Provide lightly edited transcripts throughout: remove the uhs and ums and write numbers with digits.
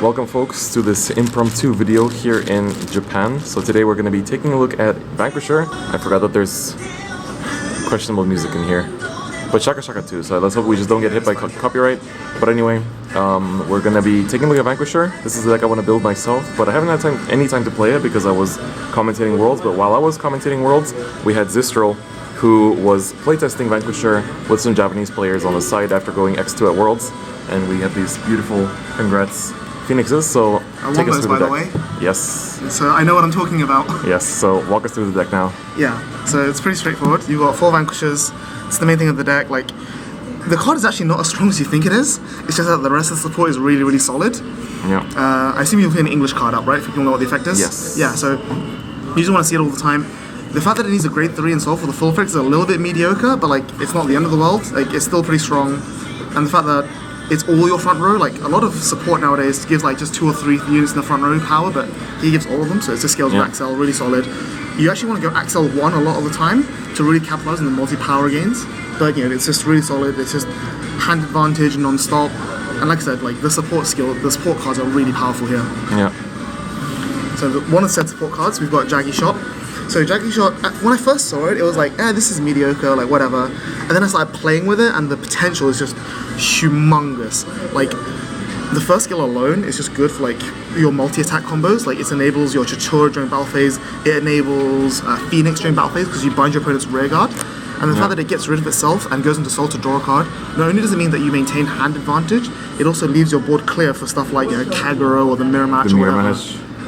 Welcome folks to this impromptu video here in Japan. So today we're going to be taking a look at Vanquisher. I forgot that there's questionable music in here. But Shaka Shaka too, so let's hope we just don't get hit by copyright. But anyway, we're going to be taking a look at Vanquisher. This is the deck I want to build myself, but I haven't had any time to play it because I was commentating Worlds. But while I was commentating Worlds, we had Zystral, who was playtesting Vanquisher with some Japanese players on the side after going X2 at Worlds. And we have these beautiful, congrats, Phoenixes, so take us through the deck. By the way. Yes. So I know what I'm talking about. Yes, so walk us through the deck now. Yeah, so it's pretty straightforward. You've got 4 Vanquishers. It's the main thing of the deck. Like, the card is actually not as strong as you think it is. It's just that the rest of the support is really, really solid. Yeah. I assume you'll put an English card up, right? If people know what the effect is? Yes. Yeah, so you just want to see it all the time. The fact that it needs a grade 3 in Soul for the full effect is a little bit mediocre, but like, it's not the end of the world. Like, it's still pretty strong. And the fact that it's all your front row, like a lot of support nowadays gives like just 2 or 3 units in the front row power, but he gives all of them, so it's just scales with Axel, really solid. You actually want to go Axel 1 a lot of the time to really capitalize on the multi-power gains, but you know, it's just really solid. It's just hand advantage non-stop, and like I said, like the support cards are really powerful here. Yeah. So one of the said support cards, we've got Jaggy Shot. So Jaggy Shot, when I first saw it, it was like, this is mediocre, like whatever. And then I started playing with it, and the potential is just humongous. Like, the first skill alone is just good for like your multi-attack combos. Like, it enables your Chichura during battle phase, it enables Phoenix during battle phase because you bind your opponent's rear guard. And the fact that it gets rid of itself and goes into Soul to draw a card, not only does it mean that you maintain hand advantage, it also leaves your board clear for stuff like, you know, Kagero or the Mirror Match or whatever.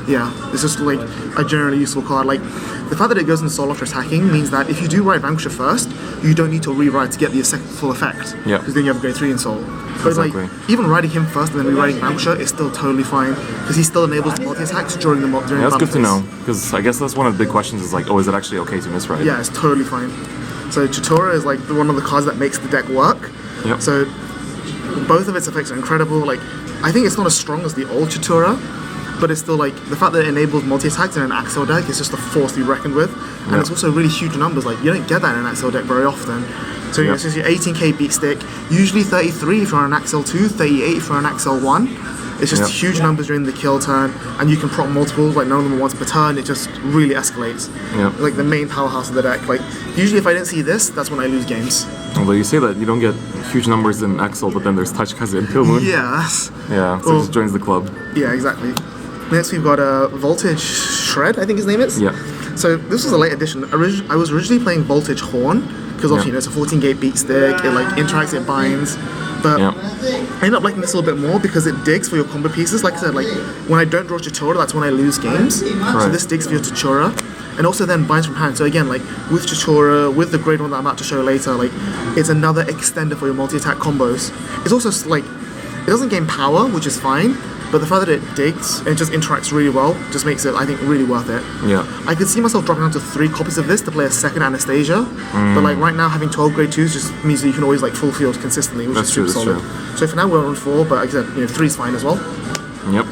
Yeah, it's just like a generally useful card. Like, the fact that it goes into Soul after attacking means that if you do write Vanquisher first, you don't need to rewrite to get the full effect. Yeah. Because then you have grade 3 in Soul. But exactly. Like, even writing him first and then rewriting Vanquisher is still totally fine, because he still enables the multi-attacks during the during that's good to know, because I guess that's one of the big questions is like, oh, is it actually okay to miswrite? Yeah, it's totally fine. So Chichura is like one of the cards that makes the deck work. Yep. So both of its effects are incredible. Like, I think it's not as strong as the old Chichura, but it's still like, the fact that it enables multi-attacks in an Axel deck is just a force to be reckoned with. And it's also really huge numbers. Like, you don't get that in an Axel deck very often. So it's just your 18k beat stick, usually 33 if you're on an Axel 2, 38 if you're on an Axel 1. It's just huge numbers during the kill turn, and you can prop multiples, like none of them once per turn. It just really escalates. Like the main powerhouse of the deck. Like, usually if I didn't see this, that's when I lose games. Although you say that you don't get huge numbers in Axel, but then there's Tachikaze and Pillmoon. Yeah. Yeah, so it just joins the club. Yeah, exactly. Next we've got a Voltage Shred, I think his name is. Yeah. So this was a late addition. I was originally playing Voltage Horn, because obviously, you know, it's a 14-gate beat stick, it like interacts, it binds. But I ended up liking this a little bit more because it digs for your combo pieces. Like I said, like when I don't draw Chichura, that's when I lose games. So this digs for your Chichura, and also then binds from hand. So again, like with Chichura, with the grade 1 that I'm about to show later, like it's another extender for your multi-attack combos. It's also like, it doesn't gain power, which is fine, but the fact that it digs and it just interacts really well just makes it, I think, really worth it. Yeah. I could see myself dropping down to 3 copies of this to play a second Anastasia, but like right now having 12 grade 2s just means that you can always like full field consistently, which is super solid. So for now we're on 4, but like I said, you know, 3 is fine as well. Yep.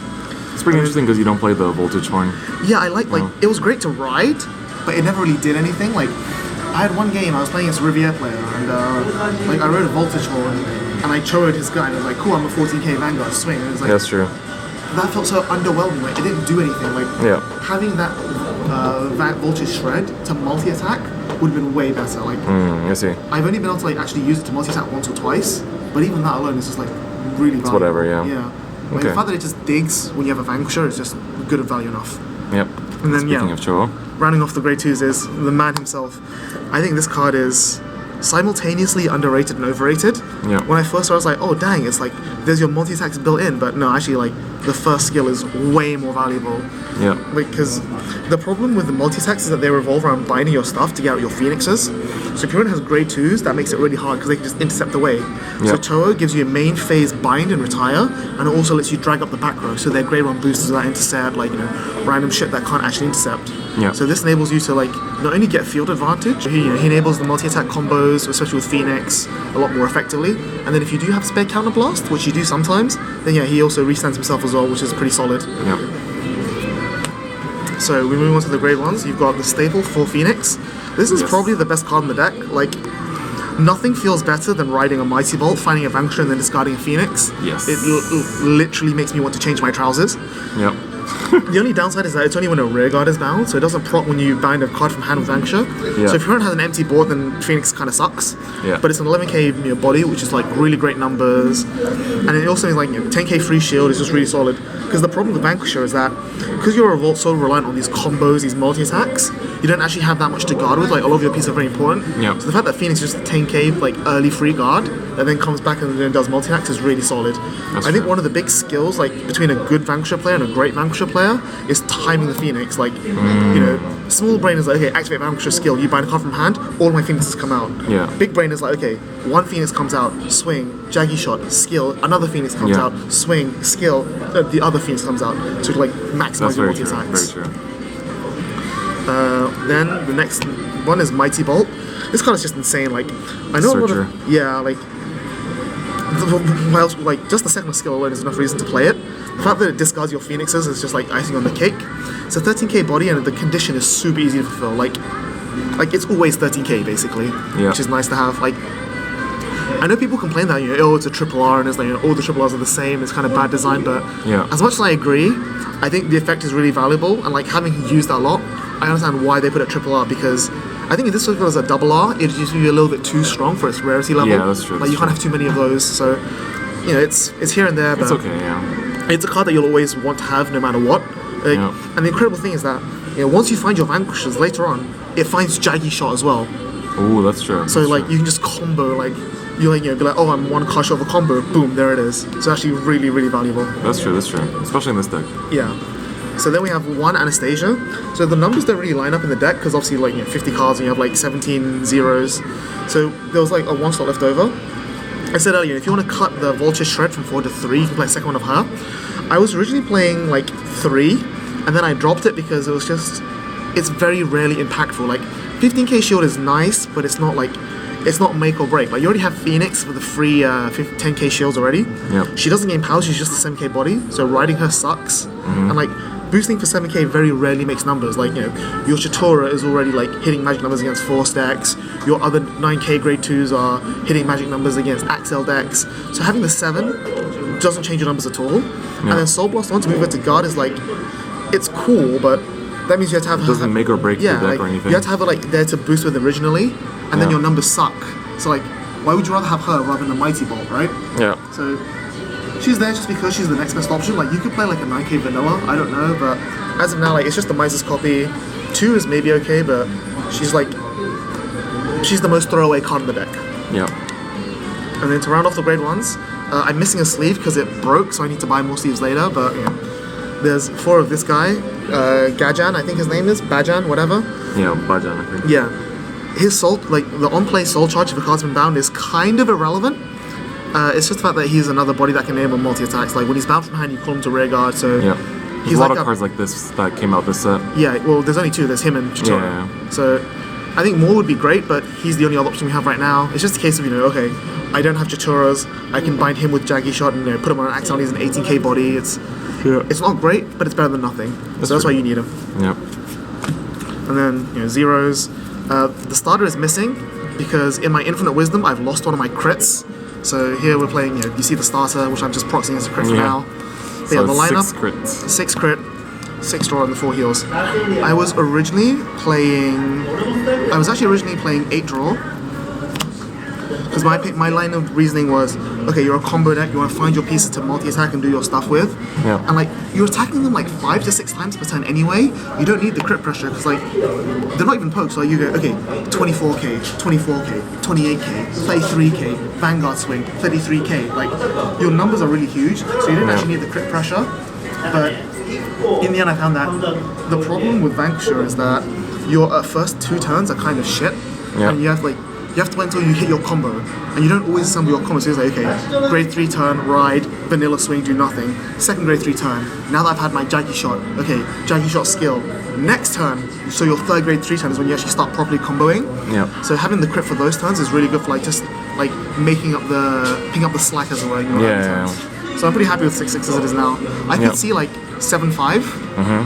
It's pretty interesting because you don't play the Voltage Horn. Yeah, I like it was great to ride, but it never really did anything. Like, I had one game I was playing as a Riviere player, and like I rode a Voltage Horn, and I choed his guy, and I was like, cool, I'm a 14k Vanguard swing. And it was like, that's true. That felt so underwhelming. Like, it didn't do anything. Like, having that Voltage Shred to multi-attack would have been way better. Like, I see. I've only been able to like actually use it to multi-attack once or twice, but even that alone is just like really valuable. It's whatever, yeah. Yeah. Like, the fact that it just digs when you have a Vanquisher is just good of value enough. Yep. And then speaking of Cho, rounding off the grade 2s is the man himself. I think this card is simultaneously underrated and overrated. Yeah. When I first saw it, I was like, oh dang, it's like there's your multi-attacks built in, but no, actually like the first skill is way more valuable. Yeah. Because the problem with the multi-attacks is that they revolve around binding your stuff to get out your Phoenixes. So if your opponent has grade 2s, that makes it really hard because they can just intercept away. So Toa gives you a main phase bind and retire, and it also lets you drag up the back row. So their grade 1 boosters that intercept, like, you know, random shit that can't actually intercept. Yeah. So this enables you to like not only get field advantage, he enables the multi-attack combos, especially with Phoenix, a lot more effectively. And then if you do have spare counterblast, which you do sometimes, then he also restands himself as well, which is pretty solid. Yeah. So we move on to the grade 1s. You've got the staple for Phoenix. This is probably the best card in the deck. Like, Nothing feels better than riding a Mighty Bolt, finding a Vanquisher, and then discarding a Phoenix. Yes. It literally makes me want to change my trousers. Yep. The only downside is that it's only when a rear guard is bound, so it doesn't proc when you bind a card from hand with Vanquisher. Yeah. So if your opponent has an empty board, then Phoenix kind of sucks. Yeah. But it's an 11k body, which is like really great numbers, and it also means like 10k free shield is just really solid. Because the problem with Vanquisher is that because you're so reliant on these combos, these multi attacks, you don't actually have that much to guard with. Like a lot of your pieces are very important. Yeah. So the fact that Phoenix is just a 10k like early free guard and then comes back and then does multi attacks is really solid. I think one of the big skills like between a good Vanquisher player and a great Vanquisher player is timing the Phoenix. Like small brain is like, okay, activate Vanquisher skill, you bind a card from hand, all my Phoenixes come out. Yeah. Big brain is like, okay, one Phoenix comes out, swing, Jaggy Shot, skill, another Phoenix comes out, swing, skill, the other Phoenix comes out. So to like maximize your multi attacks. Very true. Then the next one is Mighty Bolt. This card is just insane. Like I know Searcher. a lot of like just the second skill alone is enough reason to play it. The fact that it discards your Phoenixes is just like icing on the cake. It's a 13k body and the condition is super easy to fulfill. Like it's always 13k basically, which is nice to have. Like I know people complain that it's a triple R and it's like all the triple Rs are the same. It's kind of bad design, but as much as I agree, I think the effect is really valuable. And like having used that a lot, I understand why they put a triple R because I think if this was a double R, it'd just be a little bit too strong for its rarity level. Yeah, that's true. Like you can't have too many of those, so it's here and there. But it's okay. Yeah. It's a card that you'll always want to have no matter what. And the incredible thing is that once you find your Vanquishers later on, it finds Jaggy Shot as well. Ooh, that's true. So like you can just combo like be like, oh, I'm one card short of a combo, boom, there it is. It's actually really, really valuable. That's true. Especially in this deck. Yeah. So then we have one Anastasia. So the numbers don't really line up in the deck because obviously like 50 cards and you have like 17 zeros. So there was like a one slot left over. I said earlier, if you want to cut the Vulture Shred from 4 to 3, you can play a second one of her. I was originally playing like 3, and then I dropped it because it's very rarely impactful. Like 15k shield is nice, but it's not make or break. Like you already have Phoenix with the free 10k shields already. Yep. She doesn't gain power, she's just a 7k body, so riding her sucks. And like boosting for 7k very rarely makes numbers. Like your Chatura is already like hitting magic numbers against Force decks. Your other 9k grade 2s are hitting magic numbers against Axel decks. So having the 7 doesn't change your numbers at all. And then Soul Blast on to move it to guard is like, it's cool, but that means you have to have her. It doesn't make or break the deck or anything. You have to have her like there to boost with originally, and then your numbers suck. So like, why would you rather have her rather than a Mighty Bolt, right? Yeah. So she's there just because she's the next best option. Like you could play like a 9k vanilla, I don't know, but as of now, like it's just the Miser's copy. 2 is maybe okay, but she's the most throwaway card in the deck. Yeah. And then to round off the grade 1s, I'm missing a sleeve because it broke, so I need to buy more sleeves later, but there's 4 of this guy, Gajan, I think his name is, Bajan, whatever. Yeah, Bajan, I think. Yeah. His soul, like the on-play soul charge if a card's been bound is kind of irrelevant. It's just the fact that he's another body that can enable multi-attacks. Like when he's bound from hand, you call him to rear guard, so... Yeah. There's a lot of cards like this that came out this set. Yeah, well, there's only 2. There's him and Chatura. Yeah. So I think more would be great, but he's the only other option we have right now. It's just a case of, okay, I don't have Chaturas, I can bind him with Jaggy Shot and put him on an Axel, he's an 18k body. It's not great, but it's better than nothing. That's why you need him. Yep. And then, zeros. The starter is missing because in my Infinite Wisdom, I've lost one of my crits. So here we're playing, you see the starter, which I'm just proxying as a crit for now. But so the lineup, 6 crits. 6 crit, 6 draw, and the 4 heals. I was actually originally playing 8 draw. Because my line of reasoning was, okay, you're a combo deck, you want to find your pieces to multi-attack and do your stuff with. Yeah. And like, you're attacking them like 5 to 6 times per turn anyway, you don't need the crit pressure, because like, they're not even pokes, so you go, okay, 24k, 24k, 28k, 33k, Vanguard swing, 33k, like, your numbers are really huge, so you don't actually need the crit pressure, but in the end I found that the problem with Vanquisher is that your first 2 turns are kind of shit, and you have to wait until you hit your combo, and you don't always assemble your combo. So it's like, okay, grade 3 turn, ride, vanilla swing, do nothing. Second grade 3 turn, now that I've had my Jaggy Shot, okay, Jaggy Shot skill. Next turn, so your third grade 3 turn is when you actually start properly comboing. Yeah. So having the crit for those turns is really good for like just like picking up the slack as it were. So I'm pretty happy with 6-6 as it is now. I could see like 7-5,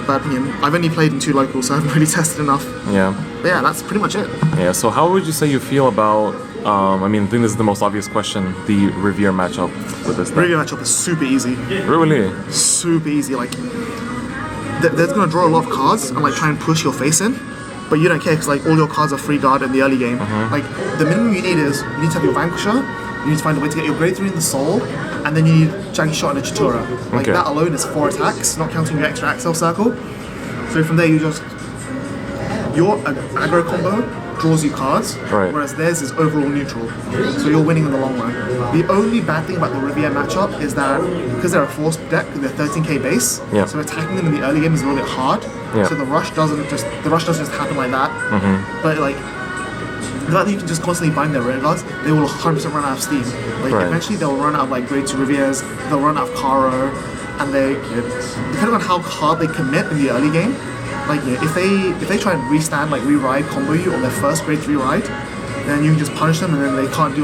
but I've only played in 2 locals, so I haven't really tested enough. Yeah. But yeah, that's pretty much it. Yeah, so how would you say you feel about I mean, I think this is the most obvious question. The Riviere matchup with this deck. Riviere matchup is super easy. Really? Super easy. Like, they're gonna draw a lot of cards and like try and push your face in, but you don't care because like all your cards are free guard in the early game. Like, the minimum you need is you need to have your Vanquisher, you need to find a way to get your grade 3 in the Soul, and then you need Jaggy Shot and a Chitora. Like, Okay. that alone is 4 attacks, not counting your extra Axel Circle. So from there you just, your aggro combo draws you cards, Right. whereas theirs is overall neutral. So you're winning in the long run. The only bad thing about the Riviere matchup is that because they're a force deck, they're 13k base. Yeah. So attacking them in the early game is a little bit hard. Yeah. So the rush doesn't just happen like that. But like, the fact that you can just constantly bind their rear guards, they will 100% run out of steam. Like, Right. eventually they'll run out of like grade 2 Rivieres, they'll run out of Caro, and they, depending on how hard they commit in the early game, like, if they try and restand, like re-ride combo you on their first grade 3 ride, then you can just punish them, and then they can't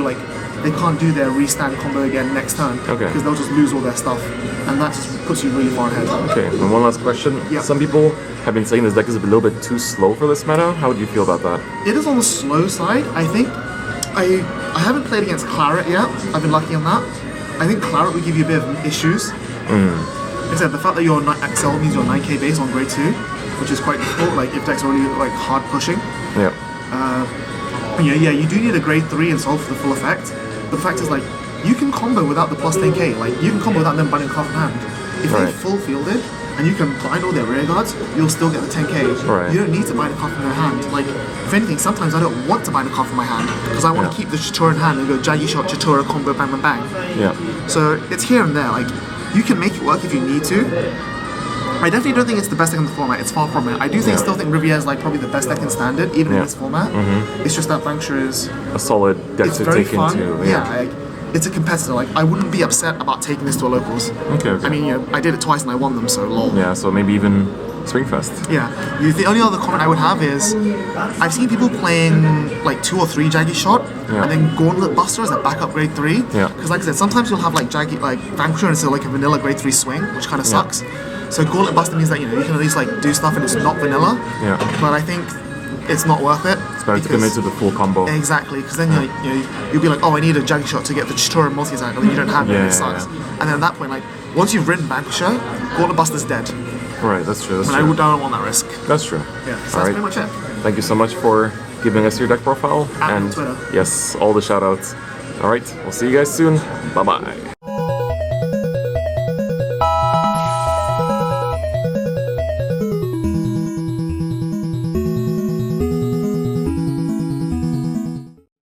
do their restand combo again next turn. Okay. Because they'll just lose all their stuff, and that just puts you really far ahead. Okay, and one last question. Yeah. Some people have been saying this deck is a little bit too slow for this meta. How would you feel about that? It is on the slow side, I think. I haven't played against Claret yet. I've been lucky on that. I think Claret would give you a bit of issues. Like I said, the fact that you're not Axel means you're 9k base on grade 2, which is quite difficult, like if decks are really like hard pushing. Yeah. Yeah, you do need a grade 3 and Soul for the full effect. But the fact is, like, you can combo without the plus 10k. Like, you can combo without them binding card from hand. If Right. they full fielded and you can bind all their rear guards, you'll still get the 10k. Right. You don't need to bind a card from their hand. Like, if anything, sometimes I don't want to bind a card from my hand because I want to keep the Chitora in hand and go Jaggy Shot, Chitora, combo, bang, bang, bang. Yeah. So it's here and there. Like, you can make it work if you need to. I definitely don't think it's the best deck in the format. It's far from it. I do still think Riviere is like probably the best deck in Standard, even in this format. It's just that Vanquisher is A solid deck it's to very take fun. into. Like, it's a competitor. Like, I wouldn't be upset about taking this to a locals. Okay. I mean, I did it twice and I won them, so lol. Yeah, so maybe even Springfest. Yeah. The only other comment I would have is I've seen people playing like 2 or 3 Jaggy Shot and then Gauntlet Buster as a backup grade 3. Yeah. Because like I said, sometimes you'll have like Vanquisher and it's like a vanilla grade 3 swing, which kind of sucks. So Gauntlet Buster means that you can at least like do stuff and it's not vanilla. Yeah. But I think it's not worth it. It's better to commit to the full combo. Exactly, because then you'll be like, oh, I need a Jaggy Shot to get the Chitora multi-attack, and then you don't have it, and it sucks. And then at that point, like, once you've ridden Vanquisher, Gauntlet Buster's dead. Right, that's true. And I don't want that risk. That's true. Yeah, so that's Alright. pretty much it. Thank you so much for giving us your deck profile. At and Twitter. yes, all the shout outs. Alright, we'll see you guys soon. Bye bye.